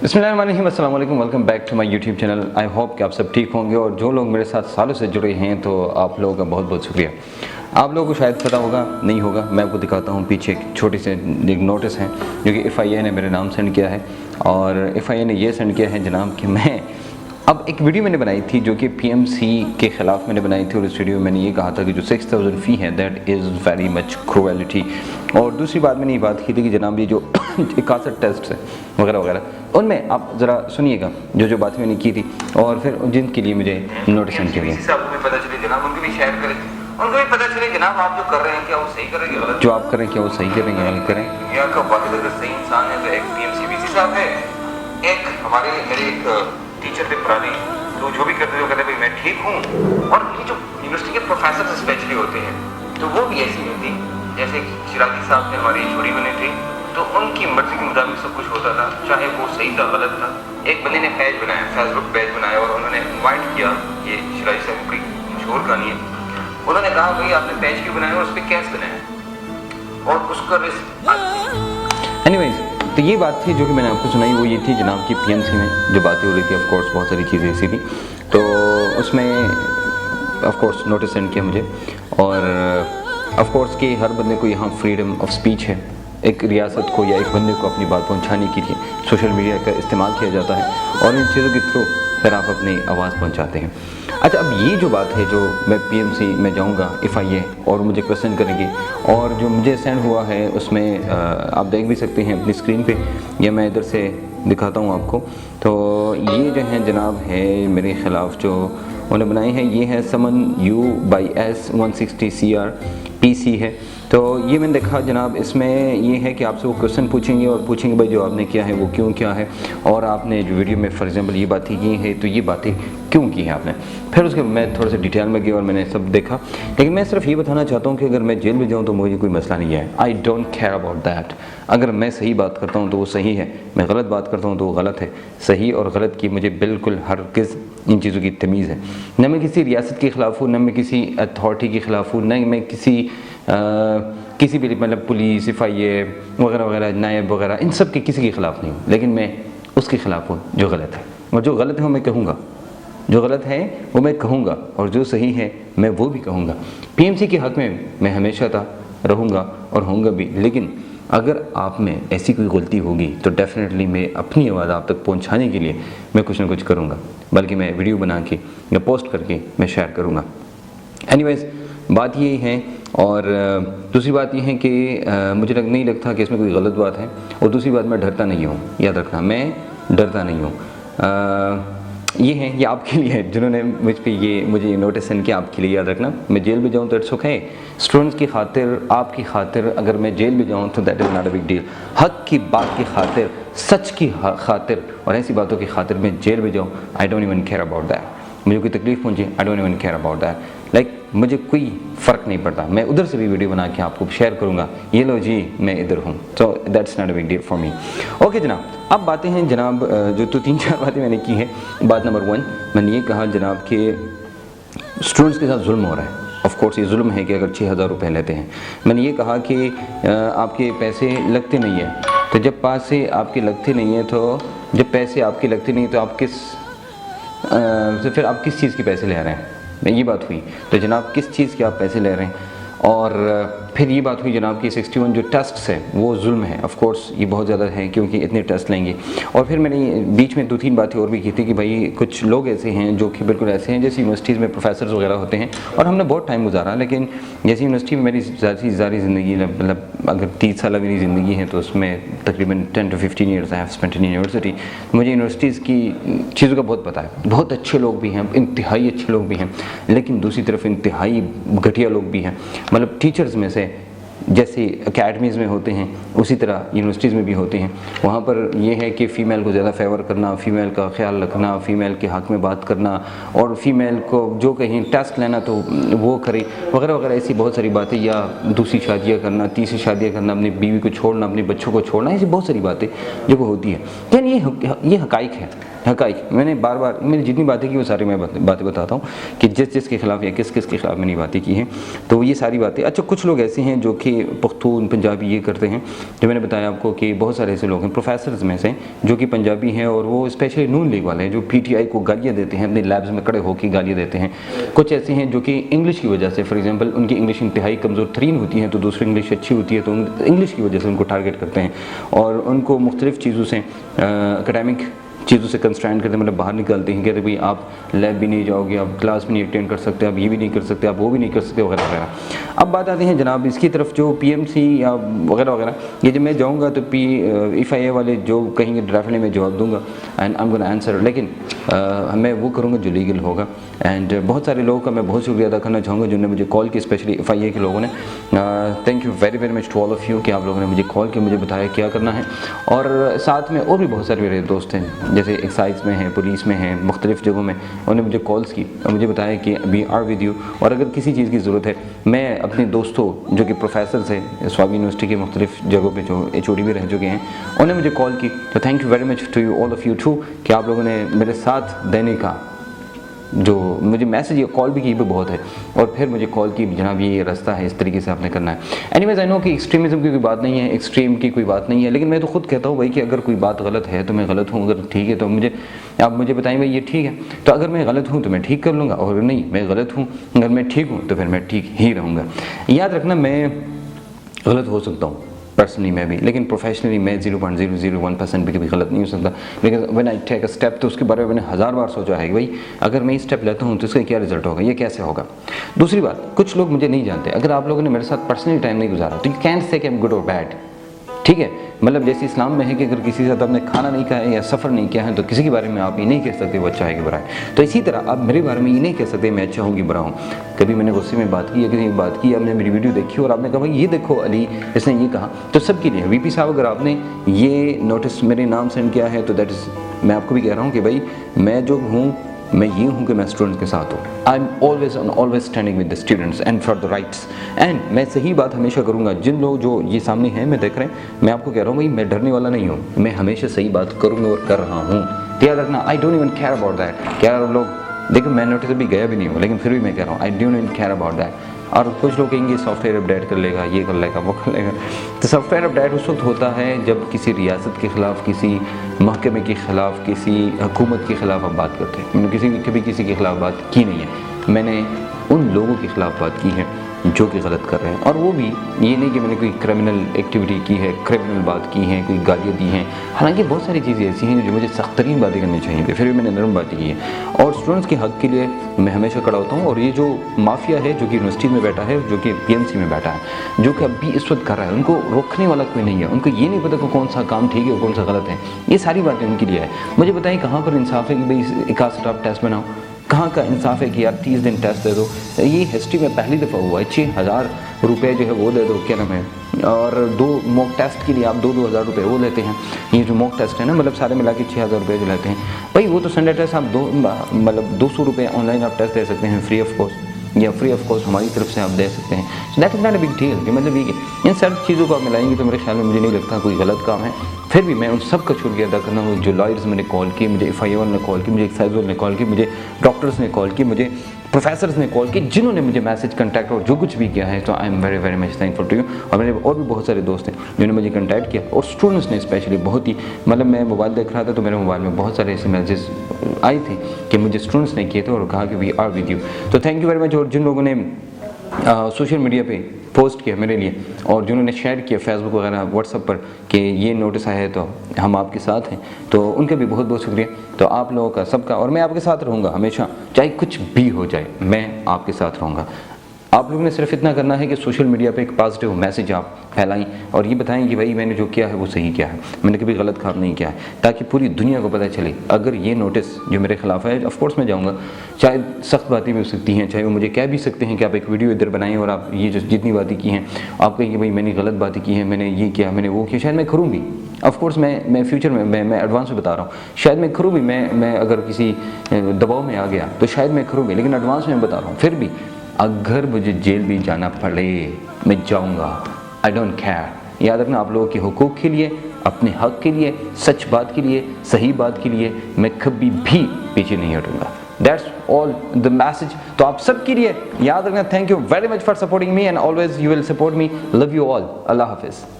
बिस्मिल्लाहिर्रहमानिर्रहीम, अस्सलाम वालेकुम, welcome back to my YouTube channel. I hope कि आप सब ठीक होंगे और जो लोग मेरे साथ सालों से जुड़े हैं तो आप लोगों का बहुत बहुत शुक्रिया। आप लोगों को शायद पता होगा, नहीं होगा, मैं आपको दिखाता हूँ। पीछे एक छोटी से एक नोटिस है जो कि FIA ने मेरे नाम सेंड किया है और FIA ने ये सेंड किया है जनाब कि मैं अब एक वीडियो मैंने बनाई थी जो कि PMC के ख़िलाफ़ मैंने बनाई थी और उस वीडियो में मैंने ये कहा था कि जो 6000 फ़ी है that is very much cruelty. और दूसरी बात मैंने ये बात की थी कि जनाब ये जो 61 टेस्ट है वगैरह वगैरह उनमें आप ज़रा सुनिएगा जो बातें मैंने की थी और फिर जिनके लिए मुझे नोटिस सेंड किया गया। आपको पता चले जनाब, उनको भी शेयर करें, उनको भी पता चले जनाब आप जो कर रहे हैं क्या वो सही करेंगे गलत, जो आप करें क्या वो सही करेंगे गलत करें। दुनिया का वाहिद अगर सही इंसान है तो एक PMC साहब है, एक हमारे मेरे एक टीचर थे पुराने, तो जो भी करते थे वो कहते भाई मैं ठीक हूँ। और ये जो यूनिवर्सिटी के प्रोफेसर स्पेशली होते हैं तो वो भी ऐसी नहीं थी। जैसे शिराजी साहब ने हमारी छोड़ी बने थे तो उनकी मर्जी के मुताबिक सब कुछ होता था, चाहे वो सही था गलत था। एक बंदे ने पेज बनाया, फेसबुक पेज बनाया और उन्होंने इन्वाइट किया, ये शिराजी साहब की मशहूर कहानी है। उन्होंने कहा भाई आपने पेज क्यों बनाया और उस पर कैसे बनाया और उसका रिस्क। एनीवेज, तो ये बात थी जो कि मैंने आपको सुनाई, वो ये थी जनाब कि PMC में जो बातें हो रही थी, ऑफ कोर्स बहुत सारी चीज़ें ऐसी थी, तो उसमें ऑफ कोर्स नोटिस सेंड किया मुझे। और ऑफ कोर्स कि हर बंदे को यहाँ फ्रीडम ऑफ स्पीच है, एक रियासत को या एक बंदे को अपनी बात पहुँचाने के लिए सोशल मीडिया का इस्तेमाल किया जाता है और इन चीज़ों के थ्रू फिर आप अपनी आवाज़ पहुँचाते हैं। अच्छा, अब ये जो बात है जो मैं PMC में जाऊंगा FIA और मुझे क्वेश्चन करेंगे और जो मुझे सेंड हुआ है उसमें आप देख भी सकते हैं अपनी स्क्रीन पे, या मैं इधर से दिखाता हूँ आपको। तो ये जो है जनाब है मेरे ख़िलाफ़ जो उन्होंने बनाई है, ये है समन U/S 160 CR PC है। तो ये मैंने देखा जनाब, इसमें ये है कि आपसे वो क्वेश्चन पूछेंगे और पूछेंगे भाई जो आपने किया है वो क्यों किया है और आपने जो वीडियो में फॉर एग्जांपल ये बातें की हैं तो ये बातें क्यों की हैं आपने। फिर उसके मैं थोड़ा सा डिटेल में गया और मैंने सब देखा, लेकिन मैं सिर्फ ये बताना चाहता हूँ कि अगर मैं जेल में जाऊँ तो मुझे कोई मसला नहीं है। I don't care about that. अगर मैं सही बात करता हूँ तो वो सही है, मैं गलत बात करता हूँ तो वो गलत है। सही और गलत की मुझे बिल्कुल हरगिज़ इन चीज़ों की तमीज़ है। न मैं किसी रियासत के ख़िलाफ़ हूँ, न मैं किसी अथॉरिटी के ख़िलाफ़ हूँ, न मैं किसी भी मतलब पुलिस FIA वगैरह वगैरह नायब वगैरह इन सब के किसी के ख़िलाफ़ नहीं हूँ, लेकिन मैं उसके ख़िलाफ़ हूँ जो गलत है। और जो गलत है वो मैं कहूँगा, जो गलत है वो मैं कहूँगा और जो सही है मैं वो भी कहूँगा। PMC के हक़ में मैं हमेशा था, रहूँगा और होऊंगा भी। लेकिन अगर आप में ऐसी कोई गलती होगी तो डेफिनेटली मैं अपनी आवाज़ आप तक पहुँचाने के लिए मैं कुछ ना कुछ करूँगा, बल्कि मैं वीडियो बना के या पोस्ट करके मैं शेयर करूँगा। एनीवेज़, बात यही है। और दूसरी बात यह है कि मुझे नहीं लगता कि इसमें कोई गलत बात है। और दूसरी बात, मैं डरता नहीं हूँ, याद रखना, मैं डरता नहीं हूँ। ये है, ये आपके लिए है जिन्होंने मुझे नोटिस सेंड किया, आपके लिए। याद रखना, मैं जेल में जाऊँ तो इट्स ओके। स्टूडेंट्स की खातिर, आपकी खातिर अगर मैं जेल में जाऊँ तो that is not a big deal. हक़ की बात की खातिर, सच की खातिर और ऐसी बातों की खातिर मैं जेल में जाऊँ, I don't even care about that. मुझे कोई तकलीफ़ पहुँचे, I don't even care about that. Like मुझे कोई फ़र्क नहीं पड़ता, मैं उधर से भी वीडियो बना के आपको शेयर करूँगा, ये लो जी मैं इधर हूँ। So that's not a big deal for me. Okay जनाब, अब बातें हैं जनाब जो 3-4 बातें मैंने की हैं। बात नंबर 1, मैंने ये कहा जनाब कि स्टूडेंट्स के साथ जुल्म हो रहा है। ऑफ कोर्स ये जुल्म है कि अगर 6000 रुपये लेते हैं। मैंने ये कहा कि आपके पैसे लगते नहीं हैं, तो जब पैसे आपके लगते नहीं हैं तो जब पैसे आपके लगते नहीं तो आप तो फिर आप किस चीज़ के पैसे ले रहे हैं, ये बात हुई। तो जनाब किस चीज़ के आप पैसे ले रहे हैं। और फिर ये बात हुई जनाब कि 61 जो टेस्ट्स है वो जुल्म है। ऑफ कोर्स ये बहुत ज़्यादा है क्योंकि इतने टेस्ट लेंगे। और फिर मैंने बीच में 2-3 बातें और भी की थी कि भाई कुछ लोग ऐसे हैं जो कि बिल्कुल ऐसे हैं जैसे यूनिवर्सिटीज़ में प्रोफेसर्स वगैरह होते हैं और हमने बहुत टाइम गुजारा, लेकिन जैसे यूनिवर्सिटी में मेरी सारी ज़िंदगी, मतलब अगर 30 साल मेरी ज़िंदगी है तो उसमें तकरीबन 10 to 15 years I have spent in university. मुझे यूनिवर्सिटीज़ की चीज़ों का बहुत पता है। बहुत अच्छे लोग भी हैं, इंतहाई अच्छे लोग भी हैं, लेकिन दूसरी तरफ इंतहाई घटिया लोग भी हैं। मतलब टीचर्स में से जैसे एकेडमीज़ में होते हैं उसी तरह यूनिवर्सिटीज़ में भी होते हैं। वहाँ पर यह है कि फ़ीमेल को ज़्यादा फेवर करना, फ़ीमेल का ख्याल रखना, फ़ीमेल के हक़ में बात करना और फ़ीमेल को जो कहीं टेस्ट लेना तो वो करे वगैरह वगैरह, ऐसी बहुत सारी बातें। या दूसरी शादियाँ करना, तीसरी शादियाँ करना, अपनी बीवी को छोड़ना, अपने बच्चों को छोड़ना, ऐसी बहुत सारी बातें जो होती है। यानी ये हक़ाइक़ है। हकाइक, मैंने बार बार मैंने जितनी बातें की वो सारी मैं बातें बताता हूँ कि जिस जिस के ख़िलाफ़ या किस किस के ख़िलाफ़ मैंने बातें की हैं। तो ये सारी बातें, अच्छा कुछ लोग ऐसे हैं जो कि पख्तून पंजाबी ये करते हैं, जो मैंने बताया आपको कि बहुत सारे ऐसे लोग हैं प्रोफेसर्स में से जो कि पंजाबी हैं और वो स्पेशली नून लीग वाले हैं जो PTI को गालियाँ देते हैं, अपने लैब्स में खड़े होकर गालियाँ देते हैं। कुछ ऐसे हैं जो कि इंग्लिश की वजह से, फॉर एग्जांपल उनकी इंग्लिश इंतहाई कमज़ोर तरीन होती है तो दूसरी इंग्लिश अच्छी होती है तो इंग्लिश की वजह से उनको टारगेट करते हैं और उनको मुख्तलिफ़ चीज़ों से एकेडमिक चीज़ों से कंस्ट्रेंट करते हैं, मतलब बाहर निकालते हैं, कहते भाई आप लैब भी नहीं जाओगे, आप क्लास भी नहीं अटेंड कर सकते, आप ये भी नहीं कर सकते, आप वो भी नहीं कर सकते वगैरह वगैरह। अब बात आती है जनाब इसकी तरफ जो PMC या वगैरह वगैरह, ये जब मैं जाऊँगा तो FIA वाले जो कहेंगे डेफिनेटली मैं जवाब दूँगा and I am gonna answer, लेकिन मैं वो करूँगा जो लीगल होगा। एंड बहुत सारे लोगों का मैं बहुत शुक्रिया अदा करना चाहूँगा जिन्होंने मुझे कॉल की, स्पेशली FIA के लोगों ने। Thank you very very much to all of you कि आप लोगों ने मुझे कॉल किया, मुझे बताया क्या करना है। और साथ में और भी बहुत सारे मेरे दोस्त हैं जैसे एक्साइज में हैं, पुलिस में हैं, मुख्तलिफ़ जगहों में, उन्होंने मुझे कॉल्स की और मुझे बताया कि वी आर विद यू। और अगर किसी चीज़ की ज़रूरत है, मैं अपने दोस्तों जो कि प्रोफेसर्स हैं स्वामी यूनिवर्सिटी के मुख्तलिफ़ जगहों पे जो HOD भी रह चुके हैं, उन्होंने मुझे कॉल की। तो thank you very much to you all of you too कि आप लोगों ने मेरे साथ देने का जो मुझे मैसेज या कॉल भी की भी बहुत है और फिर मुझे कॉल की जनाब ये रास्ता है, इस तरीके से आपने करना है। एनीवेज आई नो कि एक्सट्रीमिज़म की कोई बात नहीं है, एक्सट्रीम की कोई बात नहीं है, लेकिन मैं तो खुद कहता हूँ भाई कि अगर कोई बात गलत है तो मैं गलत हूँ, अगर ठीक है तो आप मुझे बताएं भाई ये ठीक है। तो अगर मैं गलत हूँ तो मैं ठीक कर लूँगा और अगर नहीं मैं गलत हूँ, अगर मैं ठीक हूँ तो फिर मैं ठीक ही रहूँगा। याद रखना मैं गलत हो सकता हूँ पर्सनली मैं भी, लेकिन प्रोफेशनली मैं 0.001% भी कभी गलत नहीं हो सकता। लेकिन when I take a step तो उसके बारे में मैंने 1000 बार सोचा है कि भाई अगर मैं ये स्टेप लेता हूँ तो इसका क्या रिजल्ट होगा, ये कैसे होगा। दूसरी बात, कुछ लोग मुझे नहीं जानते, अगर आप लोगों ने मेरे साथ पर्सनली टाइम नहीं गुजारा तो यू कैन से कि आई एम गुड और बैड, ठीक है। मतलब जैसे इस्लाम में है कि अगर किसी के साथ आपने खाना नहीं खाया या सफ़र नहीं किया है तो किसी के बारे में आप ये नहीं कह सकते वो अच्छा है कि बुरा है। तो इसी तरह आप मेरे बारे में ये नहीं कह सकते मैं अच्छा हूँ कि बुरा हूँ। कभी मैंने गुस्से में बात की या किसी ने बात की, आपने मेरी वीडियो देखी और आपने कहा भाई ये देखो अली इसने ये कहा, तो सबके लिए VP साहब अगर आपने ये नोटिस मेरे नाम सेंड किया है तो दैट इज़, मैं आपको भी कह रहा हूँ कि भाई मैं जो हूँ मैं ये हूँ कि मैं स्टूडेंट्स के साथ हूँ। I am always standing with the students and for the rights and मैं सही बात हमेशा करूँगा। जिन लोग जो ये सामने हैं मैं देख रहे हैं, मैं आपको कह रहा हूँ भाई मैं डरने वाला नहीं हूँ, मैं हमेशा सही बात करूँगा और कर रहा हूँ। याद रखना I don't even care about that. क्या लोग देखो मैं नोटिस अभी गया भी नहीं हूँ लेकिन फिर भी मैं कह रहा हूँ I don't even care about that. और कुछ लोग कहेंगे सॉफ्टवेयर अपडेट कर लेगा, ये कर लेगा, वो कर लेगा। तो सॉफ्टवेयर अपडेट उस वक्त होता है जब किसी रियासत के ख़िलाफ़, किसी महकमे के ख़िलाफ़, किसी हुकूमत के ख़िलाफ़ आप बात करते हैं। मैंने कभी किसी के ख़िलाफ़ बात की नहीं है, मैंने उन लोगों के ख़िलाफ़ बात की है जो कि गलत कर रहे हैं। और वो भी ये नहीं कि मैंने कोई क्रिमिनल एक्टिविटी की है, क्रिमिनल बात की है, कोई गालियाँ दी हैं। हालांकि बहुत सारी चीज़ें ऐसी हैं जो मुझे सख्त तरीन बातें करनी चाहिए, फिर भी मैंने नरम बातें की हैं। और स्टूडेंट्स के हक़ के लिए मैं हमेशा खड़ा होता हूँ। और ये जो माफिया है जो कि यूनिवर्सिटी में बैठा है, जो कि PMC में बैठा है, जो कि अभी इस वक्त कर रहा है, उनको रोकने वाला कोई नहीं है। उनको ये नहीं पता कि कौन सा काम ठीक है और कौन सा गलत है। ये सारी बातें उनके लिए है। मुझे बताएं कहाँ पर इंसाफ है कि भाई 61 आप टेस्ट बनाओ, कहाँ का इंसाफ है कि यार 30 दिन टेस्ट दे दो। ये हिस्ट्री में पहली दफ़ा हुआ है। 6000 रुपये जो है वो दे दो, क्या नाम है, और 2 मॉक टेस्ट के लिए आप 2-2000 रुपये वो लेते हैं। ये जो मॉक टेस्ट है ना, मतलब सारे मिला के 6000 रुपये जो लेते हैं भाई, वो तो संडे टेस्ट आप 200 रुपये ऑनलाइन आप टेस्ट दे सकते हैं फ्री ऑफ कॉस्ट, या फ्री ऑफ कॉस्ट हमारी तरफ से आप दे सकते हैं। So that is not a big deal. कि मतलब ये इन सब चीज़ों को आप मिलाएंगे तो मेरे ख्याल में मुझे नहीं लगता कोई गलत काम है। फिर भी मैं उन सब का शुक्रिया अदा करना हूँ जो लॉयर्स मैंने कॉल किए, मुझे FIA ने कॉल की, मुझे एक्साइज ने कॉल की, मुझे डॉक्टर्स ने कॉल की, मुझे प्रोफेसर्स ने कॉल की, जिन्होंने मुझे मैसेज कंटैक्ट और जो कुछ भी किया है। तो I am very very much thankful to you. और मेरे और भी बहुत सारे दोस्त हैं जिन्होंने मुझे कंटैक्ट किया, और स्टूडेंट्स ने स्पेशली बहुत ही, मतलब मैं मोबाइल देख रहा था तो मेरे मोबाइल में बहुत सारे ऐसे मैसेज आए थे कि मुझे स्टूडेंट्स ने किए थे और कहा कि वी आर विद यू। तो थैंक यू वेरी मच। और जिन लोगों ने सोशल मीडिया पे पोस्ट किया मेरे लिए और जिन्होंने शेयर किया फेसबुक वगैरह व्हाट्सएप पर कि ये नोटिस आया है तो हम आपके साथ हैं, तो उनका भी बहुत बहुत शुक्रिया। तो आप लोगों का सबका, और मैं आपके साथ रहूँगा हमेशा, चाहे कुछ भी हो जाए मैं आपके साथ रहूँगा। आप लोगों ने सिर्फ इतना करना है कि सोशल मीडिया पे एक पॉजिटिव मैसेज आप फैलाएं और ये बताएं कि भाई मैंने जो किया है वो सही किया है, मैंने कभी गलत काम नहीं किया है, ताकि पूरी दुनिया को पता चले। अगर ये नोटिस जो मेरे खिलाफ है, ऑफ कोर्स मैं जाऊंगा, चाहे सख्त बातें भी हो सकती हैं, चाहे वो मुझे कह भी सकते हैं कि आप एक वीडियो इधर बनाएं और आप ये जो जितनी बातें की हैं आप कहेंगे भाई मैंने गलत बातें की हैं, मैंने ये किया, मैंने वो किया, शायद मैं करूँ भी। ऑफकोर्स मैं फ्यूचर में मैं एडवांस में बता रहा हूँ, शायद मैं करूँ भी। मैं अगर किसी दबाव में आ गया तो शायद मैं करूँ भी, लेकिन एडवांस में बता रहा हूँ। फिर भी अगर मुझे जेल भी जाना पड़े मैं जाऊंगा, आई डोंट केयर। याद रखना, आप लोगों के हुकूक के लिए, अपने हक के लिए, सच बात के लिए, सही बात के लिए मैं कभी भी पीछे नहीं हटूंगा। That's all the message. तो आप सब के लिए याद रखना, thank you very much for supporting me and always you will support me. Love you all. अल्लाह हाफिज़।